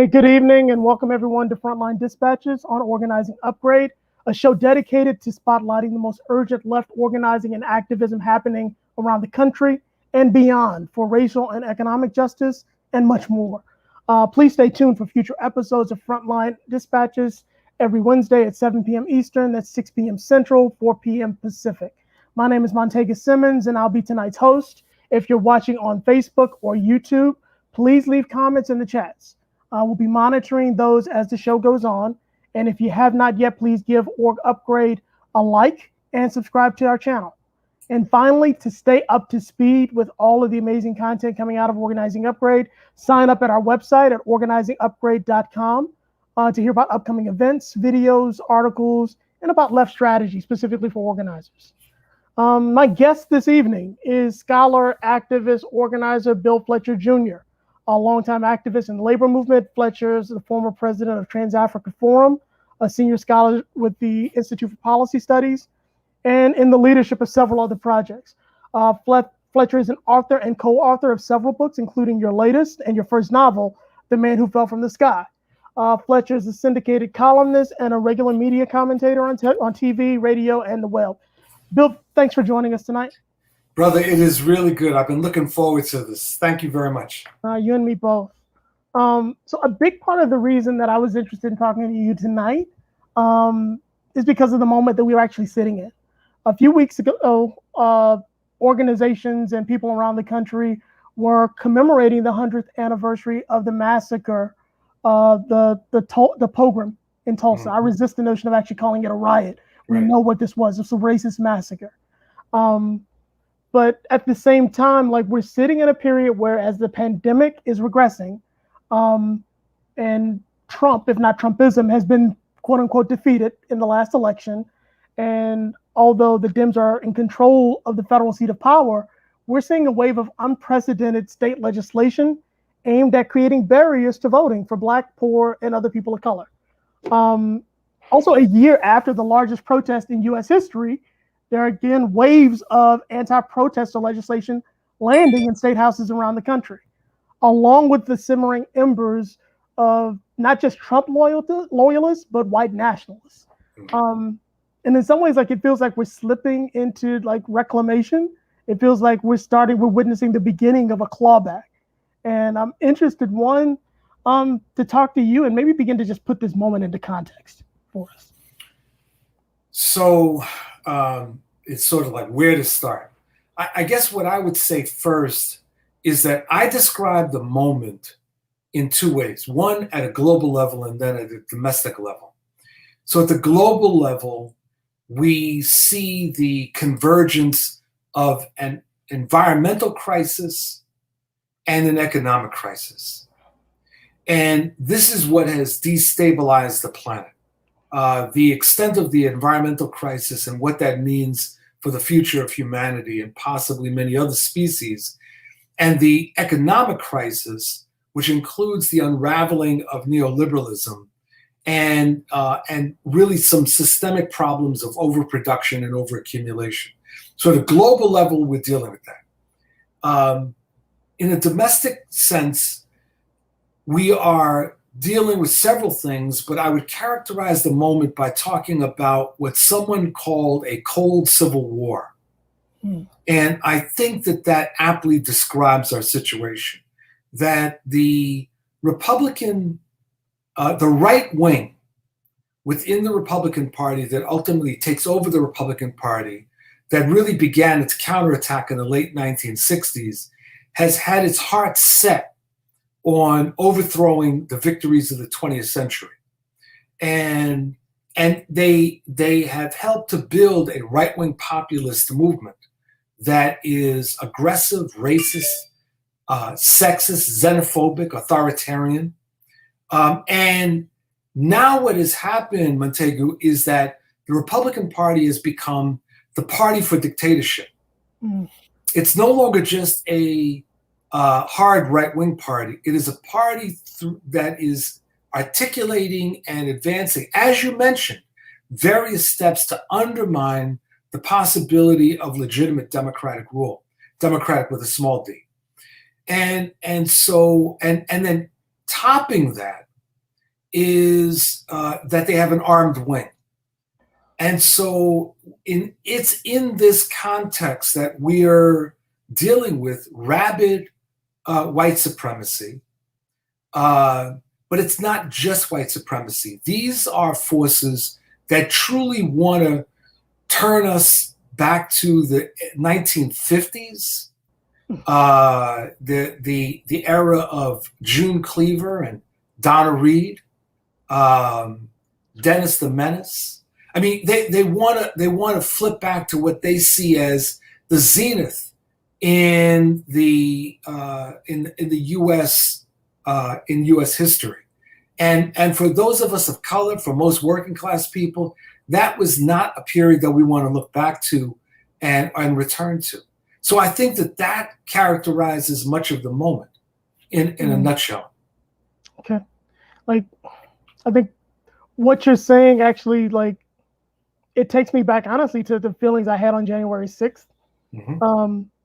Hey, good evening and welcome everyone to Frontline Dispatches on Organizing Upgrade, a show dedicated to spotlighting the most urgent left organizing and activism happening around the country and beyond for racial and economic justice and much more. Please stay tuned for future episodes of Frontline Dispatches every Wednesday at 7 p.m. Eastern, that's 6 p.m. Central, 4 p.m. Pacific. My name is Montague Simmons and I'll be tonight's host. If you're watching on Facebook or YouTube, please leave comments in the chats. We'll be monitoring those as the show goes on. And if you have not yet, please give Org Upgrade a like and subscribe to our channel. And finally, to stay up to speed with all of the amazing content coming out of Organizing Upgrade, sign up at our website at organizingupgrade.com to hear about upcoming events, videos, articles, and about left strategy specifically for organizers. My guest this evening is scholar, activist, organizer Bill Fletcher Jr., a longtime activist in the labor movement. Fletcher is the former president of Trans-Africa Forum, a senior scholar with the Institute for Policy Studies, and in the leadership of several other projects. Fletcher is an author and co-author of several books, including your latest and your first novel, The Man Who Fell from the Sky. Fletcher is a syndicated columnist and a regular media commentator on TV, radio, and the web. Bill, thanks for joining us tonight. Brother, it is really good. I've been looking forward to this. Thank you very much. You and me both. So a big part of the reason that I was interested in talking to you tonight is because of the moment that we were actually sitting in. A few weeks ago, organizations and people around the country were commemorating the 100th anniversary of the massacre, the pogrom in Tulsa. I resist the notion of actually calling it a riot. We know what this was. It's a racist massacre. But at the same time, like, we're sitting in a period where, as the pandemic is regressing, and Trump, if not Trumpism, has been quote unquote defeated in the last election. And although the Dems are in control of the federal seat of power, we're seeing a wave of unprecedented state legislation aimed at creating barriers to voting for Black, poor, and other people of color. Also, a year after the largest protest in U.S. history, there are again waves of anti-protester legislation landing in state houses around the country, along with the simmering embers of not just Trump loyalists, but white nationalists. And in some ways, like, it feels like we're slipping into like reclamation. It feels like we're witnessing the beginning of a clawback. And I'm interested, one, to talk to you and maybe begin to just put this moment into context for us. So it's sort of like where to start. I guess what I would say first is that I describe the moment in two ways, one at a global level and then at a domestic level. So at the global level, we see the convergence of an environmental crisis and an economic crisis. And this is what has destabilized the planet. The extent of the environmental crisis and what that means for the future of humanity and possibly many other species, and the economic crisis, which includes the unraveling of neoliberalism and really some systemic problems of overproduction and overaccumulation. So at a global level, we're dealing with that. In a domestic sense, we are dealing with several things, but I would characterize the moment by talking about what someone called a cold civil war. And I think that that aptly describes our situation, that the Republican, the right wing within the Republican Party that ultimately takes over the Republican Party, that really began its counterattack in the late 1960s, has had its heart set on overthrowing the victories of the 20th century. And they have helped to build a right-wing populist movement that is aggressive, racist, sexist, xenophobic, authoritarian. And now what has happened, Montague, is that the Republican Party has become the party for dictatorship. It's no longer just a hard right-wing party. It is a party that is articulating and advancing, as you mentioned, various steps to undermine the possibility of legitimate democratic rule, democratic with a small d. And then topping that is that they have an armed wing. And so it's in this context that we are dealing with rabid white supremacy. But it's not just white supremacy. These are forces that truly want to turn us back to the 1950s, the era of June Cleaver and Donna Reed, Dennis the Menace. I mean, they want to flip back to what they see as the zenith in the U.S. In U.S. history, and for those of us of color, for most working class people, that was not a period that we want to look back to and return to. So I think that characterizes much of the moment in a nutshell. Okay, like I think what you're saying actually, like, it takes me back honestly to the feelings I had on January 6th,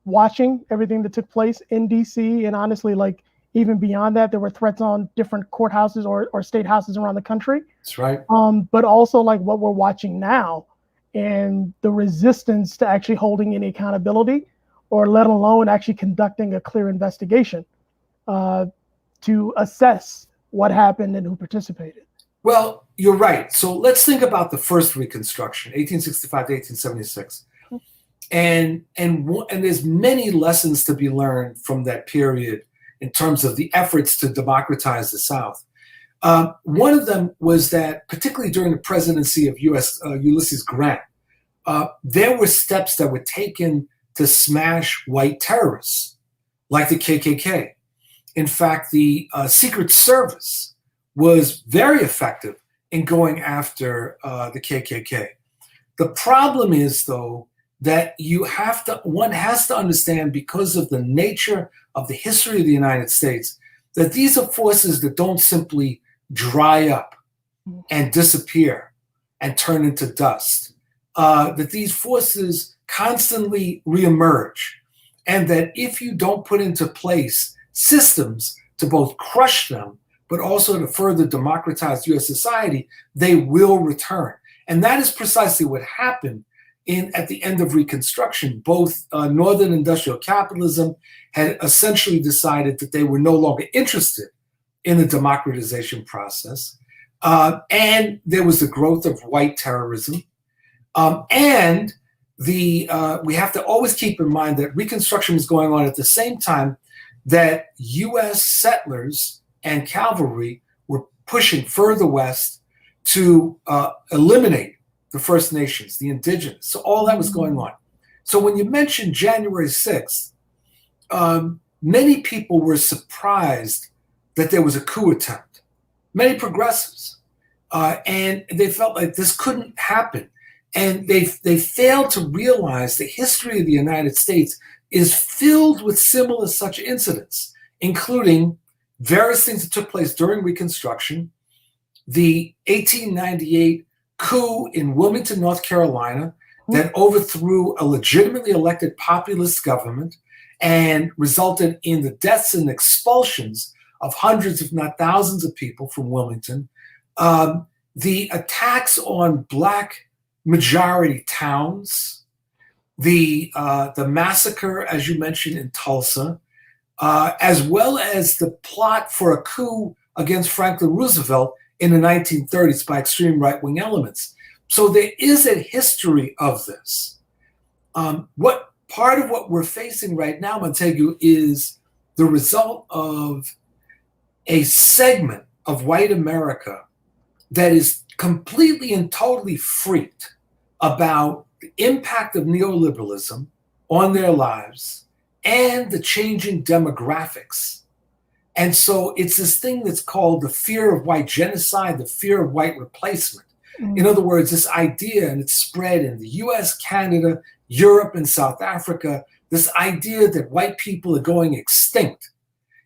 watching everything that took place in DC, and honestly, like, even beyond that, there were threats on different courthouses or state houses around the country. That's right. But also like what we're watching now and the resistance to actually holding any accountability, or let alone actually conducting a clear investigation to assess what happened and who participated. Well, you're right. So let's think about the first Reconstruction, 1865 to 1876. And there's many lessons to be learned from that period in terms of the efforts to democratize the South. One of them was that, particularly during the presidency of Ulysses Grant, there were steps that were taken to smash white terrorists, like the KKK. In fact, the Secret Service was very effective in going after the KKK. The problem is, though, that one has to understand, because of the nature of the history of the United States, that these are forces that don't simply dry up and disappear and turn into dust. That these forces constantly reemerge, and that if you don't put into place systems to both crush them, but also to further democratize U.S. society, they will return. And that is precisely what happened at the end of Reconstruction. Both Northern industrial capitalism had essentially decided that they were no longer interested in the democratization process. And there was the growth of white terrorism. And we have to always keep in mind that Reconstruction was going on at the same time that U.S. settlers and cavalry were pushing further west to eliminate the First Nations, the indigenous. So all that was going on. So when you mentioned January 6th, many people were surprised that there was a coup attempt, many progressives. And they felt like this couldn't happen. And they failed to realize the history of the United States is filled with similar such incidents, including various things that took place during Reconstruction, the 1898 coup in Wilmington, North Carolina, that overthrew a legitimately elected populist government and resulted in the deaths and expulsions of hundreds, if not thousands, of people from Wilmington. The attacks on Black majority towns, the massacre, as you mentioned, in Tulsa, as well as the plot for a coup against Franklin Roosevelt in the 1930s by extreme right-wing elements. So there is a history of this. What part of what we're facing right now, Montague, is the result of a segment of white America that is completely and totally freaked about the impact of neoliberalism on their lives and the changing demographics. And so it's this thing that's called the fear of white genocide, the fear of white replacement. In other words, this idea, and it's spread in the US, Canada, Europe, and South Africa, this idea that white people are going extinct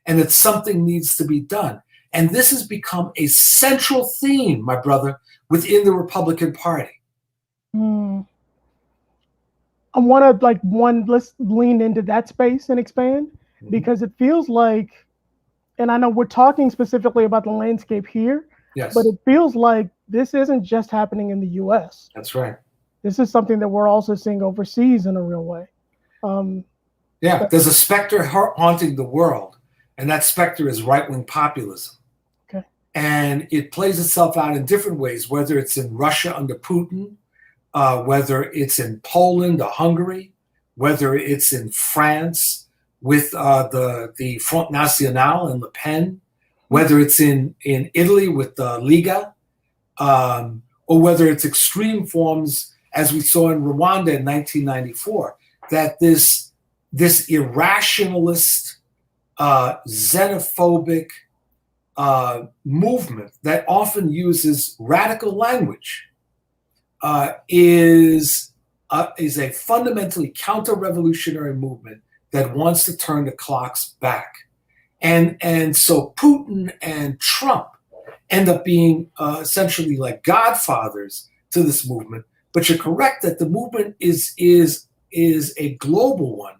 and that something needs to be done. And this has become a central theme, my brother, within the Republican Party. I want to let's lean into that space and expand, because it feels like, and I know we're talking specifically about the landscape here, Yes. But it feels like this isn't just happening in the U.S. That's right. This is something that we're also seeing overseas in a real way. Yeah, there's a specter haunting the world, and that specter is right-wing populism. Okay. And it plays itself out in different ways, whether it's in Russia under Putin, whether it's in Poland or Hungary, whether it's in France with the Front National and Le Pen, whether it's in Italy with Liga, or whether it's extreme forms, as we saw in Rwanda in 1994, that this irrationalist, xenophobic movement that often uses radical language is a fundamentally counter-revolutionary movement that wants to turn the clocks back. And so Putin and Trump end up being essentially like godfathers to this movement. But you're correct that the movement is a global one.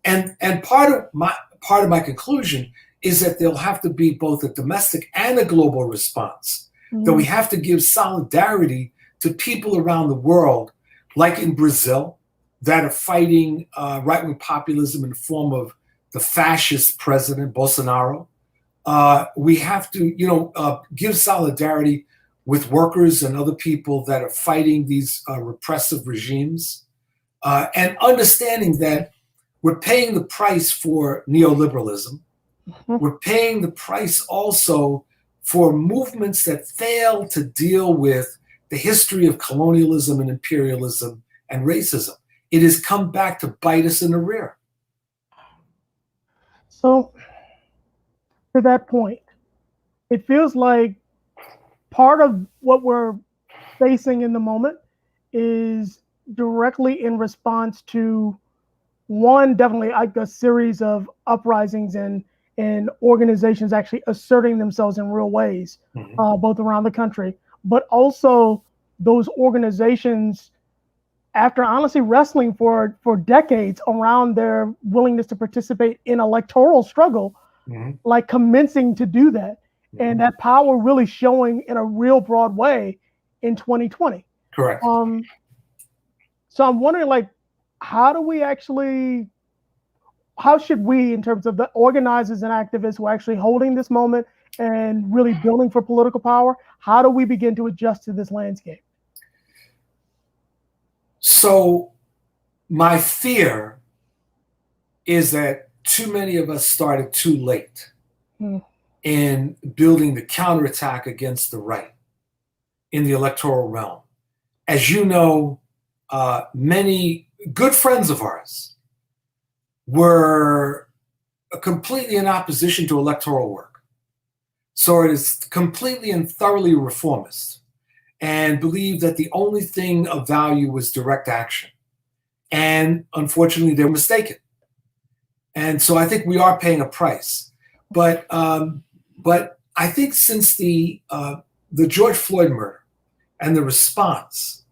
And part of my conclusion is that there'll have to be both a domestic and a global response. Mm-hmm. That we have to give solidarity to people around the world, like in Brazil, that are fighting right-wing populism in the form of the fascist president Bolsonaro. We have to, give solidarity with workers and other people that are fighting these repressive regimes, and understanding that we're paying the price for neoliberalism. Mm-hmm. We're paying the price also for movements that fail to deal with the history of colonialism and imperialism and racism. It has come back to bite us in the rear. So, to that point, it feels like part of what we're facing in the moment is directly in response to one, definitely like a series of uprisings and organizations actually asserting themselves in real ways, mm-hmm. Both around the country, but also those organizations, after honestly wrestling for decades around their willingness to participate in electoral struggle, mm-hmm. like commencing to do that. Mm-hmm. And that power really showing in a real broad way in 2020. Correct. So I'm wondering, like, how should we, in terms of the organizers and activists who are actually holding this moment and really building for political power, how do we begin to adjust to this landscape? So my fear is that too many of us started too late in building the counterattack against the right in the electoral realm. As you know, many good friends of ours were completely in opposition to electoral work. So it is completely and thoroughly reformist, and believed that the only thing of value was direct action. And unfortunately, they're mistaken. And so I think we are paying a price. But I think since the George Floyd murder and the response,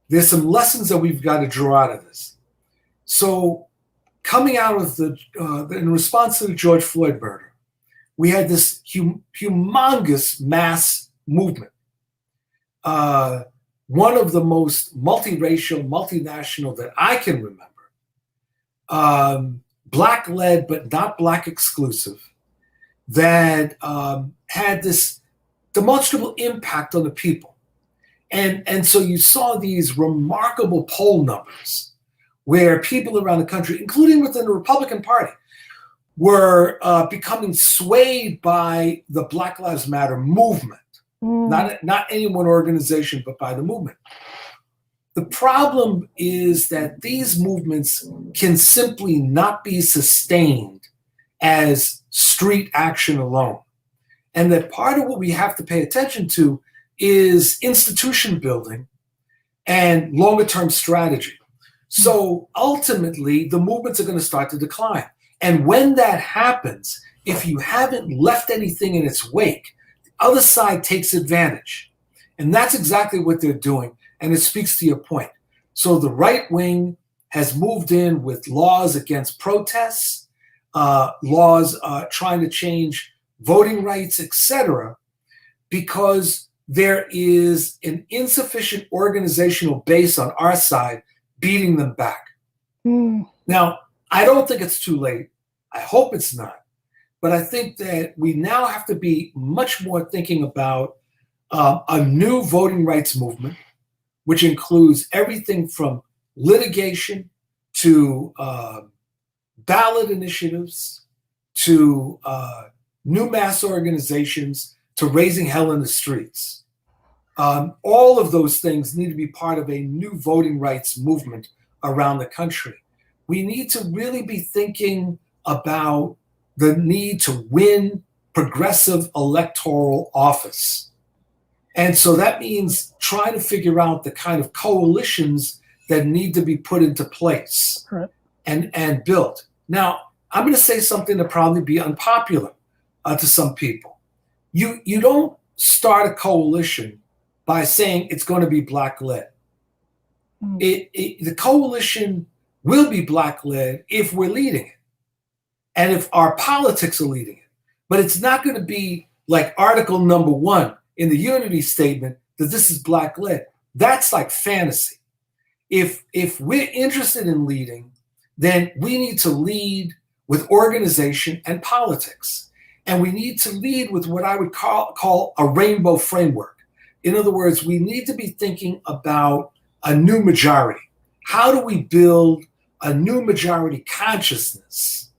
there's some lessons that we've got to draw out of this. So coming out of in response to the George Floyd murder, we had this humongous mass movement. One of the most multiracial, multinational that I can remember, Black-led but not Black exclusive, that had this demonstrable impact on the people. And so you saw these remarkable poll numbers where people around the country, including within the Republican Party, were becoming swayed by the Black Lives Matter movement. Not any one organization, but by the movement. The problem is that these movements can simply not be sustained as street action alone. And that part of what we have to pay attention to is institution building and longer term strategy. So ultimately, the movements are going to start to decline. And when that happens, if you haven't left anything in its wake, the other side takes advantage. And that's exactly what they're doing. And it speaks to your point. So the right wing has moved in with laws against protests, laws trying to change voting rights, etc., because there is an insufficient organizational base on our side beating them back. Now, I don't think it's too late. I hope it's not. But I think that we now have to be much more thinking about a new voting rights movement, which includes everything from litigation to ballot initiatives to new mass organizations to raising hell in the streets. All of those things need to be part of a new voting rights movement around the country. We need to really be thinking about the need to win progressive electoral office. And so that means trying to figure out the kind of coalitions that need to be put into place and built. Now, I'm going to say something that probably be unpopular to some people. You don't start a coalition by saying it's going to be Black-led. The coalition will be Black-led if we're leading it and if our politics are leading it. But it's not going to be like Article number 1 in the Unity Statement that this is Black-led. That's like fantasy. If we're interested in leading, then we need to lead with organization and politics. And we need to lead with what I would call a rainbow framework. In other words, we need to be thinking about a new majority. How do we build a new majority consciousness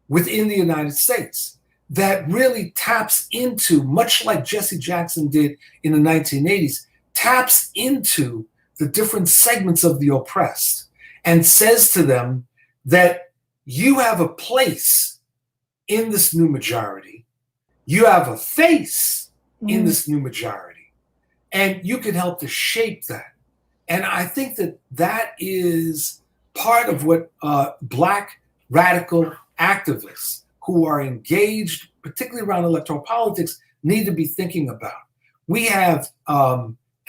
within the United States that really taps into, much like Jesse Jackson did in the 1980s, taps into the different segments of the oppressed and says to them that you have a place in this new majority, you have a face in this new majority, and you can help to shape that. And I think that that is part of what Black radical activists who are engaged, particularly around electoral politics, need to be thinking about. We have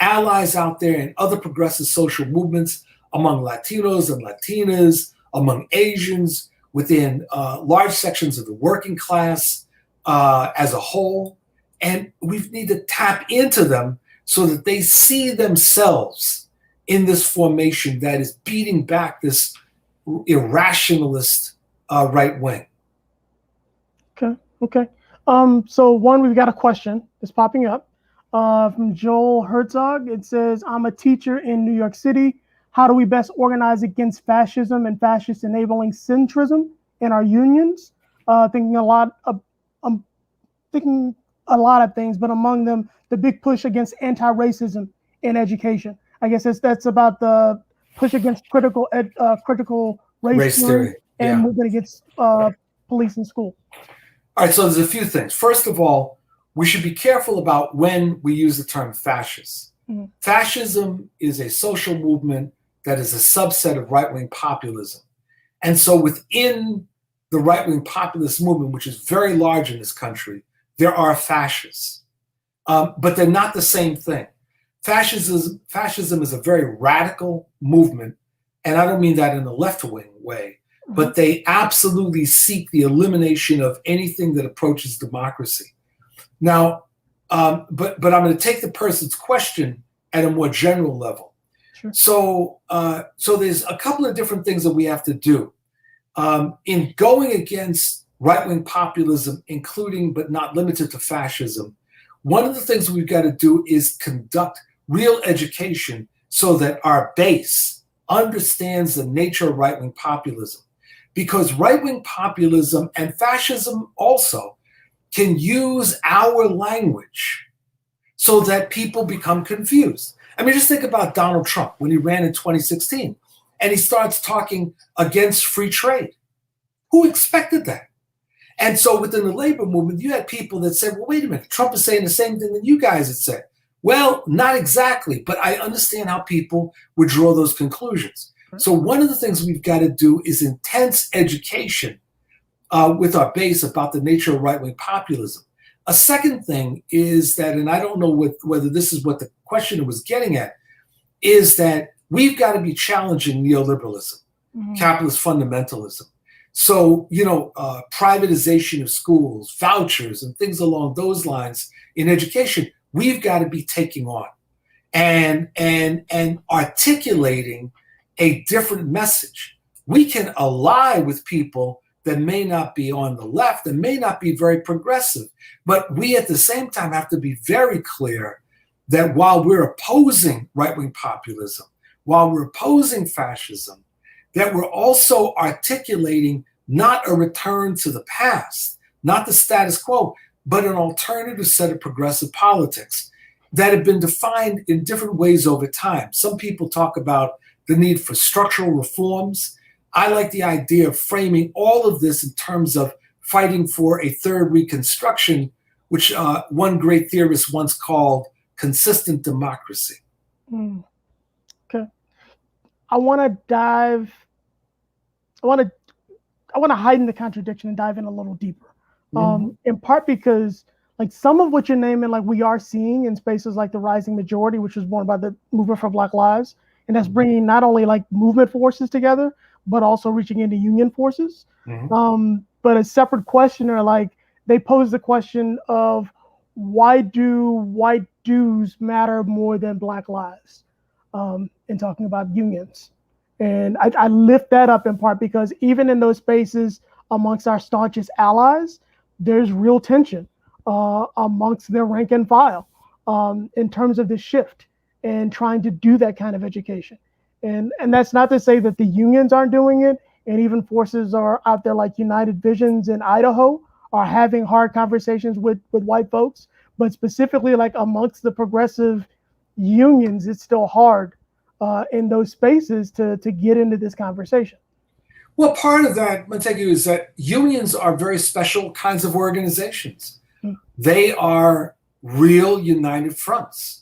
allies out there in other progressive social movements among Latinos and Latinas, among Asians, within large sections of the working class as a whole. And we need to tap into them so that they see themselves in this formation that is beating back this irrationalist right wing. Okay. So we've got a question that's popping up from Joel Herzog. It says, I'm a teacher in New York City. How do we best organize against fascism and fascist enabling centrism in our unions? Thinking a lot of things, but among them, the big push against anti-racism in education. I guess that's about the push against critical race theory and movement against police in school. All right, so there's a few things. First of all, we should be careful about when we use the term fascist. Fascism is a social movement that is a subset of right-wing populism. And so within the right-wing populist movement, which is very large in this country, there are fascists. But they're not the same thing. Fascism is a very radical movement, and I don't mean that in the left-wing way, but they absolutely seek the elimination of anything that approaches democracy. Now, but I'm going to take the person's question at a more general level. Sure. So there's a couple of different things that we have to do in going against right-wing populism, including but not limited to fascism. One of the things we've got to do is conduct real education so that our base understands the nature of right-wing populism. Because right-wing populism and fascism also can use our language so that people become confused. I mean, just think about Donald Trump when he ran in 2016 and he starts talking against free trade. Who expected that? And so within the labor movement, you had people that said, well, wait a minute, Trump is saying the same thing that you guys had said. Well, not exactly, but I understand how people would draw those conclusions. So one of the things we've got to do is intense education with our base about the nature of right-wing populism. A second thing is that, and I don't know whether this is what the questioner was getting at, is that we've got to be challenging neoliberalism, capitalist fundamentalism. So, privatization of schools, vouchers, and things along those lines in education, we've got to be taking on and articulating a different message. We can ally with people that may not be on the left and may not be very progressive, but we at the same time have to be very clear that while we're opposing right-wing populism, while we're opposing fascism, that we're also articulating not a return to the past, not the status quo, but an alternative set of progressive politics that have been defined in different ways over time. Some people talk about the need for structural reforms. I like the idea of framing all of this in terms of fighting for a third reconstruction, which one great theorist once called consistent democracy. Okay. I want to heighten the contradiction and dive in a little deeper. In part because like some of what you're naming, like we are seeing in spaces like the Rising Majority, which was born by the Movement for Black Lives, and that's bringing not only like movement forces together, but also reaching into union forces. But a separate questioner, like they pose the question of why do white dues matter more than Black lives in talking about unions? And I lift that up in part because even in those spaces amongst our staunchest allies, there's real tension amongst their rank and file in terms of the shift and trying to do that kind of education. And that's not to say that the unions aren't doing it, and even forces are out there like United Visions in Idaho are having hard conversations with white folks, but specifically like amongst the progressive unions, it's still hard in those spaces to get into this conversation. Well, part of that, Montague, is that unions are very special kinds of organizations. They are real united fronts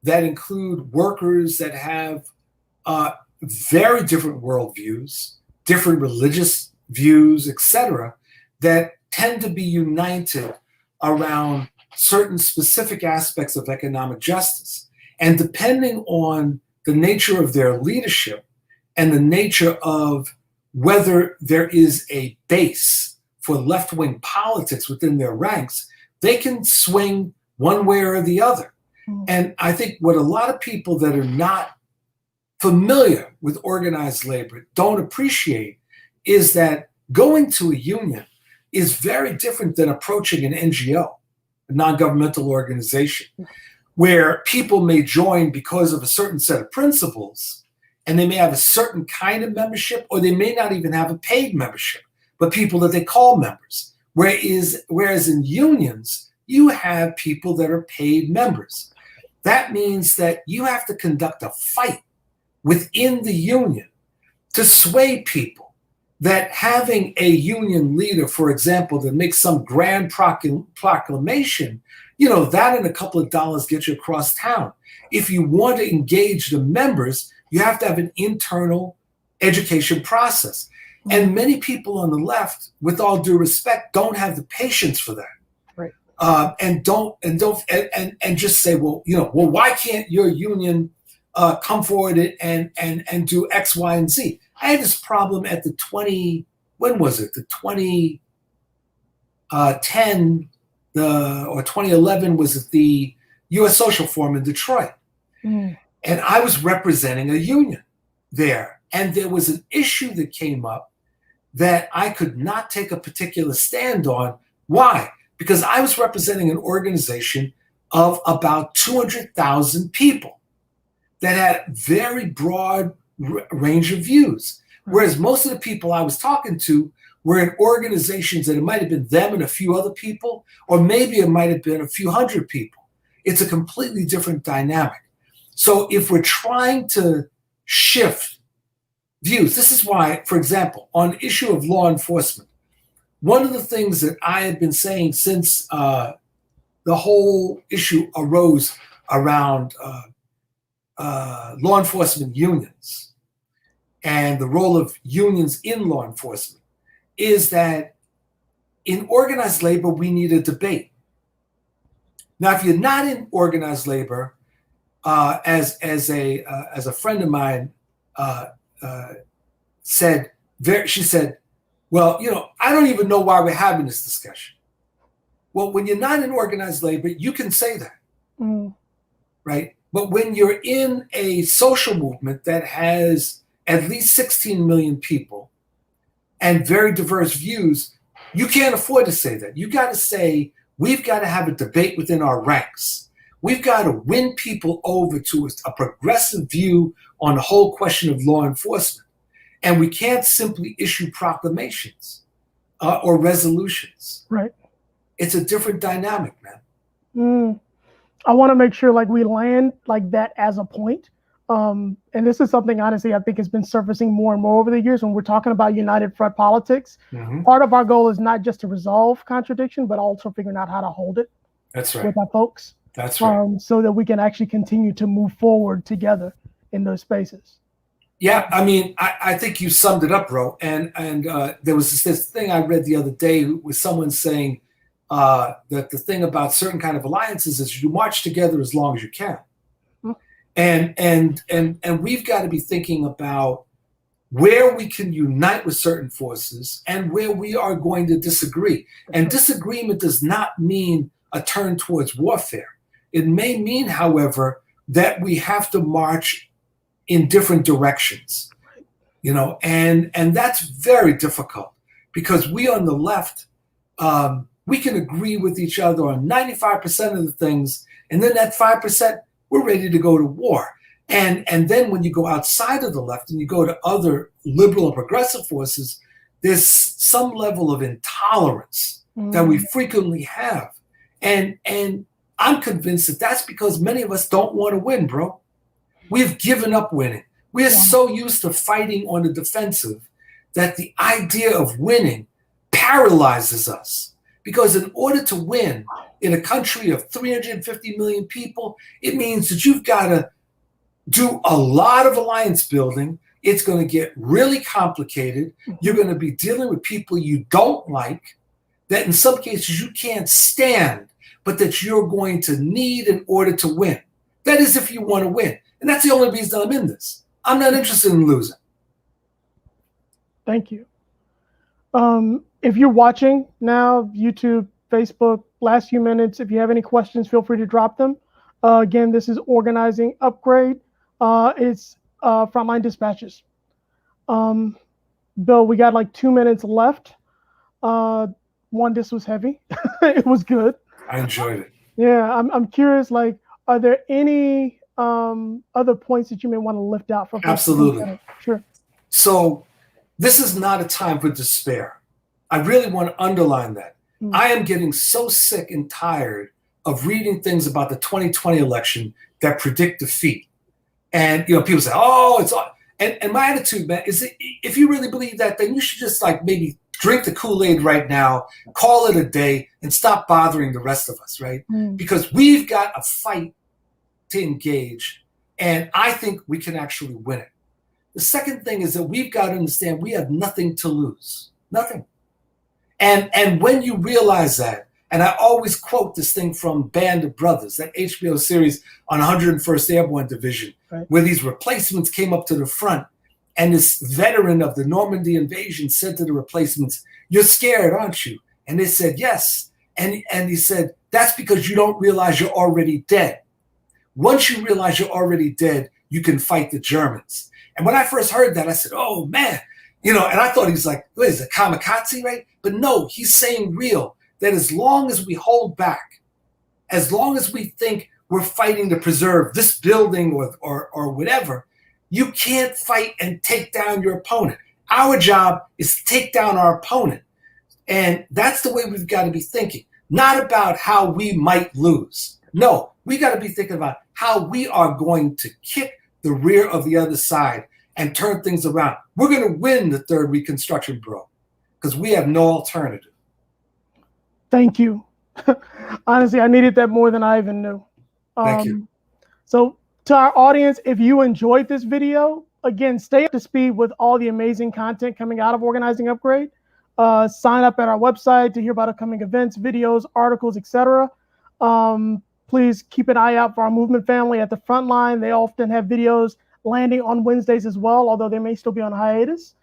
that include workers that have very different worldviews, different religious views, etc., that tend to be united around certain specific aspects of economic justice. And depending on the nature of their leadership and the nature of whether there is a base for left-wing politics within their ranks, they can swing one way or the other. And I think what a lot of people that are not familiar with organized labor don't appreciate is that going to a union is very different than approaching an NGO, a non-governmental organization, where people may join because of a certain set of principles, and they may have a certain kind of membership, or they may not even have a paid membership, but people that they call members. Whereas in unions, you have people that are paid members. That means that you have to conduct a fight within the union to sway people, that having a union leader, for example, that makes some grand proclamation, that and a couple of dollars get you across town. If you want to engage the members, you have to have an internal education process. And many people on the left, with all due respect, don't have the patience for that. Right. And just say, well, why can't your union come forward and do X, Y, and Z? I had this problem at the 2010 or 2011 was at the U.S. Social Forum in Detroit. And I was representing a union there. And there was an issue that came up that I could not take a particular stand on. Why? Because I was representing an organization of about 200,000 people that had very broad range of views. Whereas most of the people I was talking to were in organizations that it might have been them and a few other people, or maybe it might have been a few hundred people. It's a completely different dynamic. So if we're trying to shift views, this is why, for example, on the issue of law enforcement, one of the things that I have been saying since the whole issue arose around law enforcement unions and the role of unions in law enforcement is that in organized labor, we need a debate. Now, if you're not in organized labor, as a friend of mine said, she said, well, I don't even know why we're having this discussion. Well, when you're not in organized labor, you can say that. Mm. right? But when you're in a social movement that has at least 16 million people and very diverse views, you can't afford to say that. You got to say, we've got to have a debate within our ranks. We've got to win people over to a progressive view on the whole question of law enforcement. And we can't simply issue proclamations or resolutions. Right. It's a different dynamic, man. Mm. I want to make sure like we land like that as a point. And this is something, honestly, I think has been surfacing more and more over the years when we're talking about united front politics. Mm-hmm. Part of our goal is not just to resolve contradiction, but also figuring out how to hold it. That's right. With our folks. That's right. So that we can actually continue to move forward together in those spaces. Yeah, I mean, I think you summed it up, bro. And there was this thing I read the other day with someone saying that the thing about certain kind of alliances is you march together as long as you can. And we've got to be thinking about where we can unite with certain forces and where we are going to disagree. And disagreement does not mean a turn towards warfare. It may mean, however, that we have to march in different directions, and that's very difficult because we on the left, we can agree with each other on 95% of the things, and then that 5%, we're ready to go to war. And then when you go outside of the left and you go to other liberal and progressive forces, there's some level of intolerance that we frequently have. And I'm convinced that that's because many of us don't want to win, bro. We've given up winning. We are so used to fighting on the defensive that the idea of winning paralyzes us. Because in order to win in a country of 350 million people, it means that you've got to do a lot of alliance building. It's going to get really complicated. You're going to be dealing with people you don't like, that in some cases you can't stand, but that you're going to need in order to win. That is if you want to win. And that's the only reason I'm in this. I'm not interested in losing. Thank you. If you're watching now, YouTube, Facebook, last few minutes, if you have any questions, feel free to drop them. Again, this is Organizing Upgrade. It's Frontline Dispatches. Bill, we got like 2 minutes left. This was heavy. It was good. I enjoyed it. Yeah, I'm curious, like, are there any other points that you may want to lift out from? Absolutely. Sure. So this is not a time for despair. I really want to underline that. I am getting so sick and tired of reading things about the 2020 election that predict defeat. And, people say, oh, it's all. And my attitude, man, is that if you really believe that, then you should just like maybe drink the Kool-Aid right now, call it a day, and stop bothering the rest of us, right? Because we've got a fight to engage, and I think we can actually win it. The second thing is that we've got to understand we have nothing to lose. Nothing. And when you realize that, and I always quote this thing from Band of Brothers, that HBO series on 101st Airborne Division, right, where these replacements came up to the front, and this veteran of the Normandy invasion said to the replacements, "You're scared, aren't you?" And they said, "Yes." And he said, "That's because you don't realize you're already dead. Once you realize you're already dead, you can fight the Germans." And when I first heard that, I said, oh, man. And I thought he was like, what is it, kamikaze, right? But no, he's saying real, that as long as we hold back, as long as we think we're fighting to preserve this building or whatever, you can't fight and take down your opponent. Our job is to take down our opponent. And that's the way we've got to be thinking, not about how we might lose. No, we got to be thinking about how we are going to kick the rear of the other side and turn things around. We're going to win the Third Reconstruction, bro, because we have no alternative. Thank you. Honestly, I needed that more than I even knew. Thank you. So to our audience, if you enjoyed this video, again, stay up to speed with all the amazing content coming out of Organizing Upgrade. Sign up at our website to hear about upcoming events, videos, articles, etc. Please keep an eye out for our movement family at the Frontline. They often have videos landing on Wednesdays as well, although they may still be on hiatus.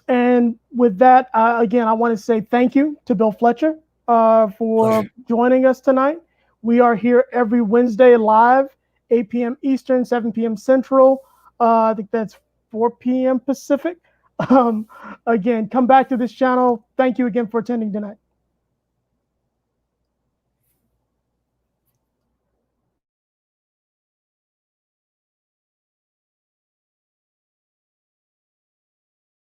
And with that, again, I want to say thank you to Bill Fletcher for joining us tonight. We are here every Wednesday live, 8 p.m. Eastern, 7 p.m. Central. I think that's 4 p.m. Pacific. Again, come back to this channel. Thank you again for attending tonight.